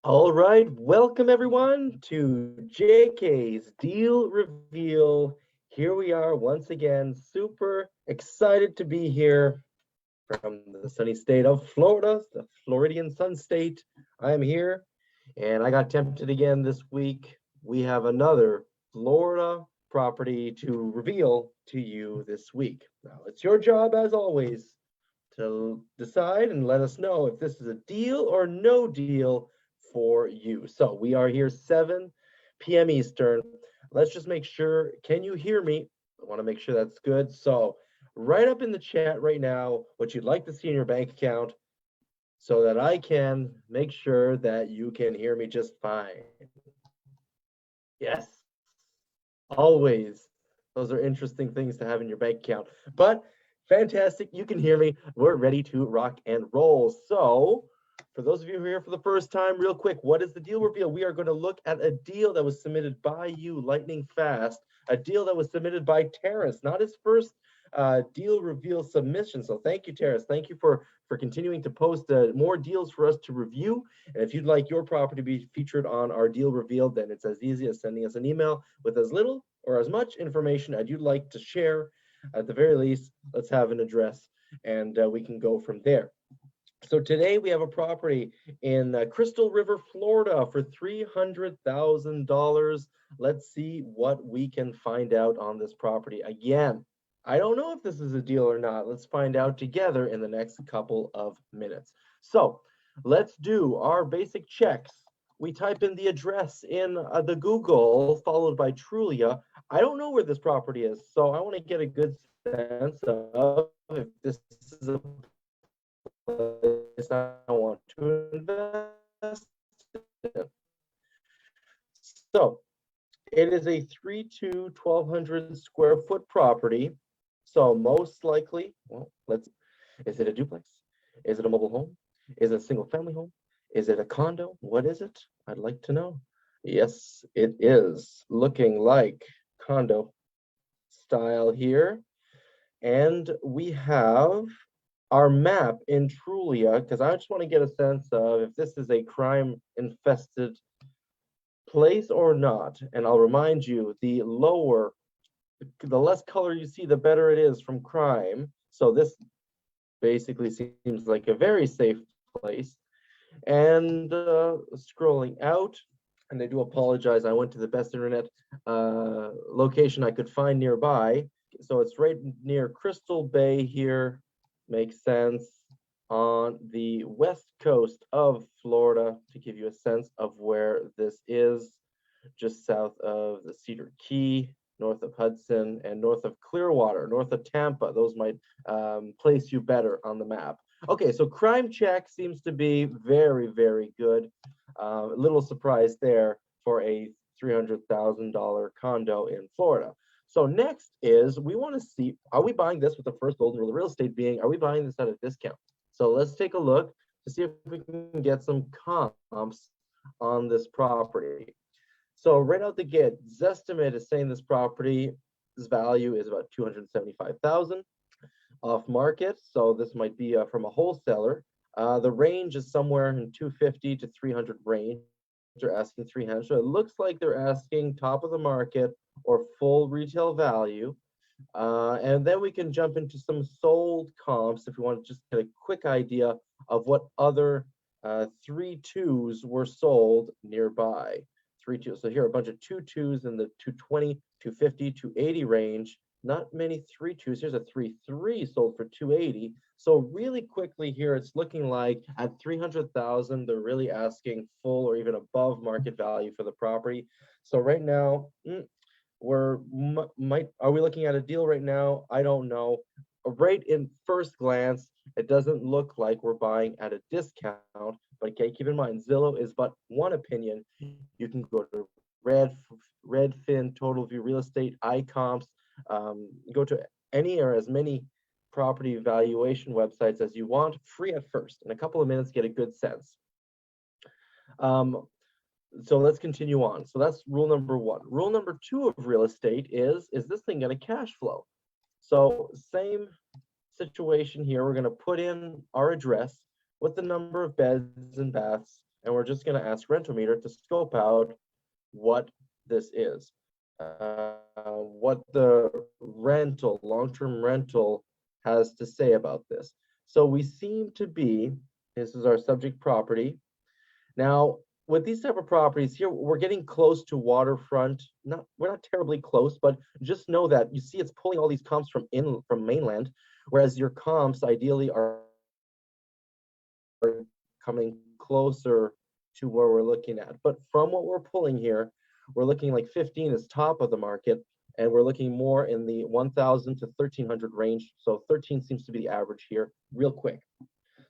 All right, welcome everyone to JK's Deal Reveal. Here we are once again, super excited to be here from the sunny state of Florida, the Floridian sun state. I am here and I got tempted again this week. We have another Florida property to reveal to you this week. Now, it's your job as always to decide and let us know if this is a deal or no deal for you. So we are here 7 p.m. Eastern. Let's just make sure. Can you hear me? I want to make sure that's good. So write up in the chat right now what you'd like to see in your bank account so that I can make sure that you can hear me just fine. Yes, always. Those are interesting things to have in your bank account. But fantastic, you can hear me. We're ready to rock and roll. So, for those of you who are here for the first time, real quick, what is the deal reveal? We are going to look at a deal that was submitted by you lightning fast, a deal that was submitted by Terrace, not his first deal reveal submission. So thank you, Terrace. Thank you for continuing to post more deals for us to review. And if you'd like your property to be featured on our deal reveal, then it's as easy as sending us an email with as little or as much information as you'd like to share. At the very least, let's have an address and we can go from there. So today we have a property in Crystal River, Florida for $300,000. Let's see what we can find out on this property. Again, I don't know if this is a deal or not. Let's find out together in the next couple of minutes. So let's do our basic checks. We type in the address in the Google, followed by Trulia. I don't know where this property is, so I want to get a good sense of if this is a place I want to invest in. So it is a 1,200 square foot property. So most likely, well, is it a duplex? Is it a mobile home? Is it a single family home? Is it a condo? What is it? I'd like to know. Yes, it is looking like condo style here. And we have our map in Trulia, because I just want to get a sense of if this is a crime infested place or not. And I'll remind you, the less color you see, the better it is from crime. So this basically seems like a very safe place. And scrolling out, and I do apologize, I went to the best internet location I could find nearby. So it's right near Crystal Bay here, makes sense, on the west coast of Florida, to give you a sense of where this is, just south of the Cedar Key, north of Hudson, and north of Clearwater, north of Tampa. Those might place you better on the map. Okay, so crime check seems to be very, very good. A little surprise there for a $300,000 condo in Florida. So next is we want to see, are we buying this with the first golden rule of real estate being, are we buying this at a discount? So let's take a look to see if we can get some comps on this property. So right out the gate, Zestimate is saying this property's value is about $275,000 off market. So this might be from a wholesaler. The range is somewhere in 250 to 300 range. They're asking 300. So it looks like they're asking top of the market or full retail value. And then we can jump into some sold comps if we want to just get a quick idea of what other 3.2s were sold nearby. 3.2. So here are a bunch of 2.2s in the 220, 250, 280 range. Not many 3.2s. Here's a 3.3 sold for 280. So really quickly here, it's looking like at 300,000, they're really asking full or even above market value for the property. So right now, are we looking at a deal right now? I don't know. Right in first glance, it doesn't look like we're buying at a discount. But okay, keep in mind, Zillow is but one opinion. You can go to Redfin, Total View Real Estate, iComps, go to any or as many property valuation websites as you want, free at first. In a couple of minutes, get a good sense. So let's continue on. So that's rule number one. Rule number two of real estate is this thing going to cash flow? So same situation here. We're going to put in our address with the number of beds and baths and we're just going to ask Rentometer to scope out what this is, what the rental, long-term rental has to say about this. So we seem to be, this is our subject property. Now, with these type of properties here, we're getting close to waterfront. We're not terribly close, but just know that you see it's pulling all these comps from mainland, whereas your comps ideally are coming closer to where we're looking at. But from what we're pulling here, we're looking like 15 is top of the market, and we're looking more in the 1,000 to 1,300 range. So 13 seems to be the average here, real quick.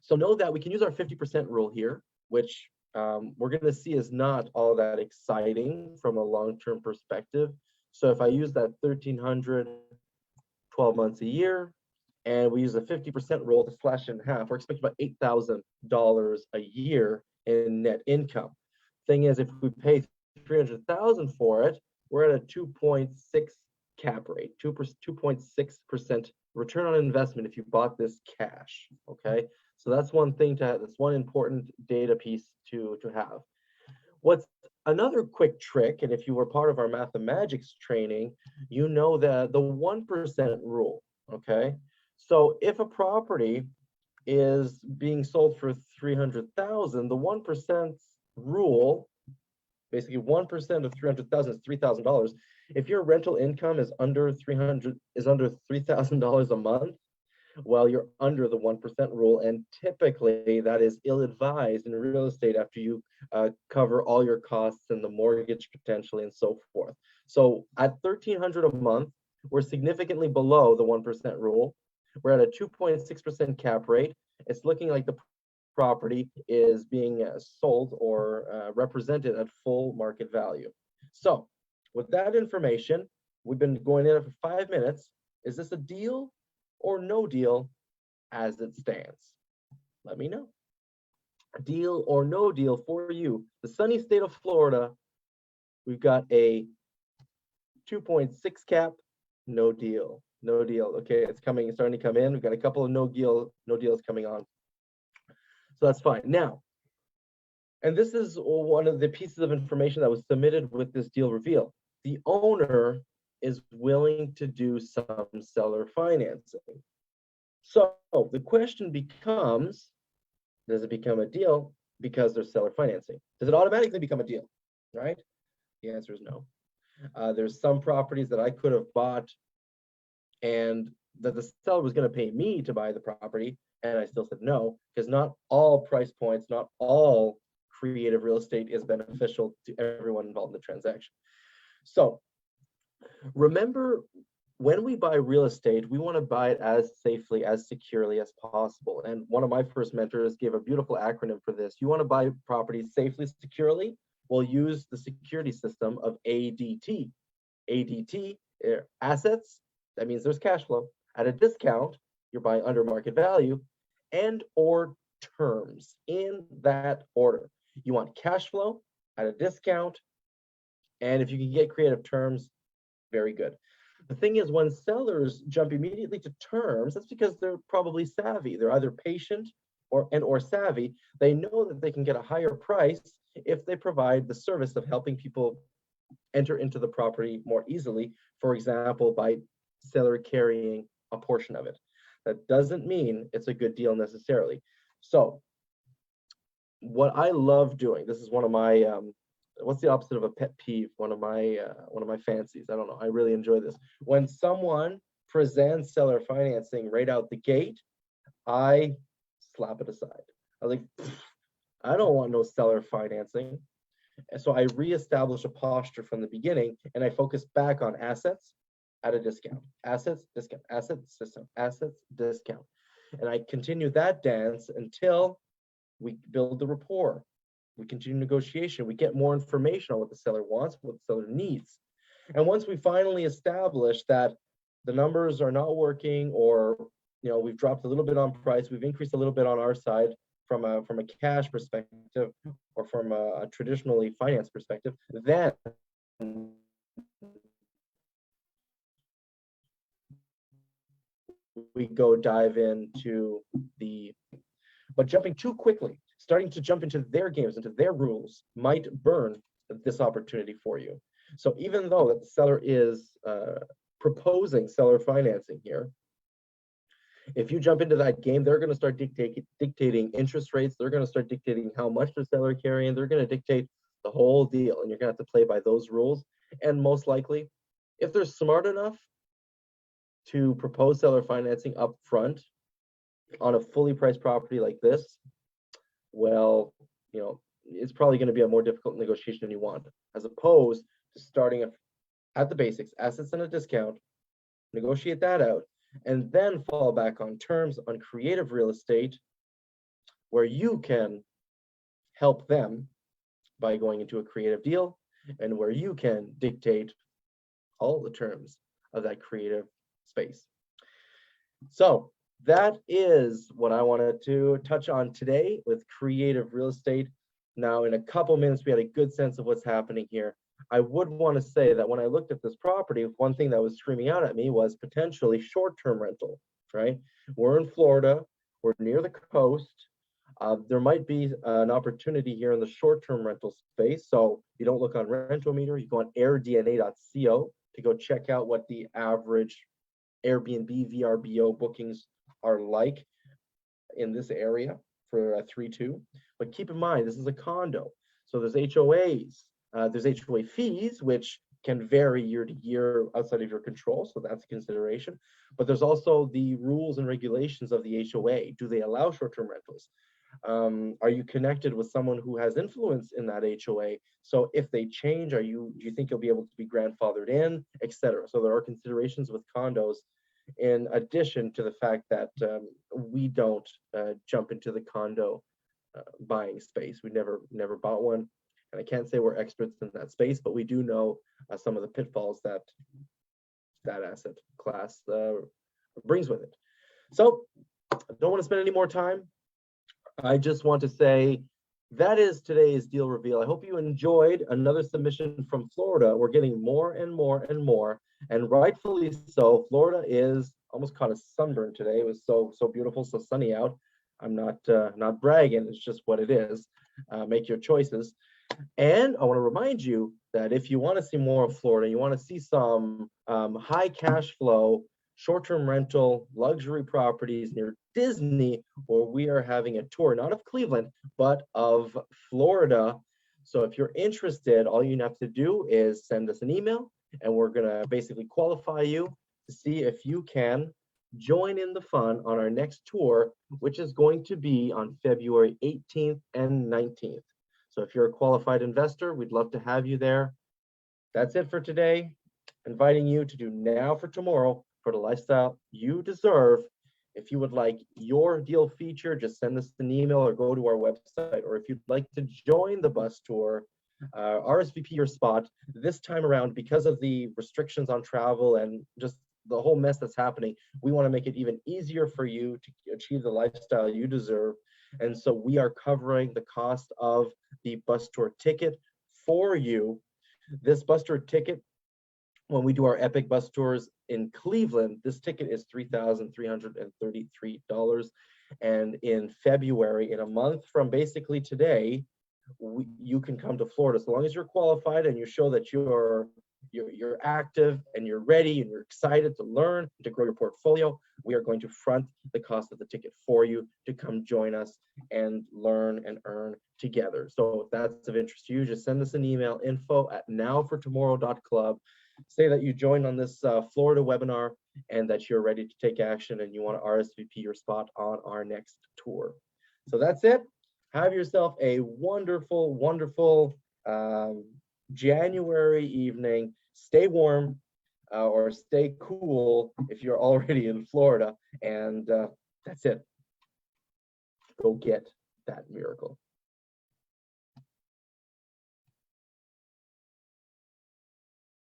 So know that we can use our 50% rule here, which we're going to see is not all that exciting from a long-term perspective. So if I use that 1,300, 12 months a year, and we use a 50% rule to slash it in half, we're expecting about $8,000 a year in net income. Thing is, if we pay $300,000 for it, we're at a 2.6 cap rate, 2.6% return on investment if you bought this cash. Okay, so that's one thing that's one important data piece to have. What's another quick trick, and if you were part of our Mathemagics training, you know that the 1% rule. Okay, so if a property is being sold for $300,000, the 1% rule, basically 1% of $300,000 is $3,000. If your rental income is under $3,000 a month, well, you're under the 1% rule, and typically that is ill-advised in real estate after you cover all your costs and the mortgage potentially and so forth. So at $1,300 a month, we're significantly below the 1% rule. We're at a 2.6% cap rate. It's looking like the property is being sold or represented at full market value. So with that information, we've been going in for 5 minutes. Is this a deal or no deal as it stands? Let me know. Deal or no deal for you. The sunny state of Florida, we've got a 2.6 cap, no deal. No deal. Okay, it's coming, it's starting to come in. We've got a couple of no deals coming on. So that's fine. Now, and this is one of the pieces of information that was submitted with this deal reveal. The owner is willing to do some seller financing. So the question becomes, does it become a deal because there's seller financing? Does it automatically become a deal, right? The answer is no. There's some properties that I could have bought and that the seller was going to pay me to buy the property, and I still said no, because not all price points, not all creative real estate is beneficial to everyone involved in the transaction. So remember, when we buy real estate, we want to buy it as safely, as securely as possible. And one of my first mentors gave a beautiful acronym for this. You want to buy properties safely, securely? Well, use the security system of ADT. ADT, assets, that means there's cash flow. At a discount, you're buying under market value, and or terms, in that order. You want cash flow at a discount, and if you can get creative terms, very good. The thing is, when sellers jump immediately to terms, that's because they're probably savvy. They're either patient or savvy. They know that they can get a higher price if they provide the service of helping people enter into the property more easily, for example, by seller carrying a portion of it. That doesn't mean it's a good deal necessarily. So what I love doing, this is one of my what's the opposite of a pet peeve? One of my fancies. I don't know. I really enjoy this. When someone presents seller financing right out the gate, I slap it aside. I was like, I don't want no seller financing. And so I reestablish a posture from the beginning, and I focus back on assets at a discount. Assets, discount, assets, discount, assets, discount. And I continue that dance until we build the rapport. We continue negotiation. We get more information on what the seller wants, what the seller needs. And once we finally establish that the numbers are not working, or we've dropped a little bit on price, we've increased a little bit on our side from a cash perspective or from a traditionally finance perspective, then we go dive into but jumping too quickly. starting to jump into their games, into their rules, might burn this opportunity for you. So even though that the seller is proposing seller financing here, if you jump into that game, they're going to start dictating interest rates. They're going to start dictating how much the seller carrying. They're going to dictate the whole deal, and you're going to have to play by those rules. And most likely, if they're smart enough to propose seller financing up front on a fully priced property like this, well, it's probably going to be a more difficult negotiation than you want, as opposed to starting at the basics, assets and a discount, negotiate that out, and then fall back on terms on creative real estate where you can help them by going into a creative deal and where you can dictate all the terms of that creative space. So that is what I wanted to touch on today with creative real estate. Now, in a couple minutes, we had a good sense of what's happening here. I would want to say that when I looked at this property, one thing that was screaming out at me was potentially short-term rental, right? We're in Florida, we're near the coast. There might be an opportunity here in the short-term rental space. So you don't look on Rentometer, you go on airdna.co to go check out what the average Airbnb VRBO bookings are like in this area for a 3-2. But keep in mind, this is a condo. So there's HOAs. There's HOA fees, which can vary year to year outside of your control. So that's a consideration. But there's also the rules and regulations of the HOA. Do they allow short-term rentals? Are you connected with someone who has influence in that HOA? So if they change, do you think you'll be able to be grandfathered in, etc.? So there are considerations with condos, in addition to the fact that we don't jump into the condo buying space. We never bought one. And I can't say we're experts in that space, but we do know some of the pitfalls that asset class brings with it. So I don't want to spend any more time. I just want to say that is today's deal reveal. I hope you enjoyed another submission from Florida. We're getting more and more and more, and rightfully so. Florida is almost caught a sunburn today. It was so beautiful, so sunny out. I'm not bragging. It's just what it is. Make your choices. And I want to remind you that if you want to see more of Florida, you want to see some high cash flow, short-term rental, luxury properties near Disney, where we are having a tour, not of Cleveland, but of Florida. So if you're interested, all you have to do is send us an email, and we're going to basically qualify you to see if you can join in the fun on our next tour, which is going to be on February 18th and 19th. So if you're a qualified investor, we'd love to have you there. That's it for today. Inviting you to do now for tomorrow for the lifestyle you deserve. If you would like your deal featured, just send us an email or go to our website. Or if you'd like to join the bus tour, RSVP your spot. This time around, because of the restrictions on travel and just the whole mess that's happening, we want to make it even easier for you to achieve the lifestyle you deserve. And so we are covering the cost of the bus tour ticket for you. This bus tour ticket, when we do our epic bus tours in Cleveland, this ticket is $3,333. And in February, in a month from basically today, you can come to Florida. So long as you're qualified and you show that you're active and you're ready and you're excited to learn, to grow your portfolio, we are going to front the cost of the ticket for you to come join us and learn and earn together. So if that's of interest to you, just send us an email, info@nowfortomorrow.club. Say that you joined on this Florida webinar and that you're ready to take action and you want to RSVP your spot on our next tour. So that's it. Have yourself a wonderful, wonderful January evening. Stay warm or stay cool if you're already in Florida. And that's it. Go get that miracle.